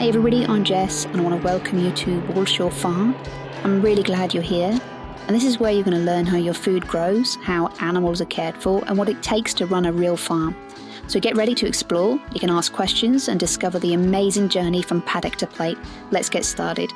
Hey everybody, I'm Jess and I want to welcome you to Walshaw Farm. I'm really glad you're here, and this is where you're going to learn how your food grows, how animals are cared for, and what it takes to run a real farm. So get ready to explore, you can ask questions and discover the amazing journey from paddock to plate. Let's get started.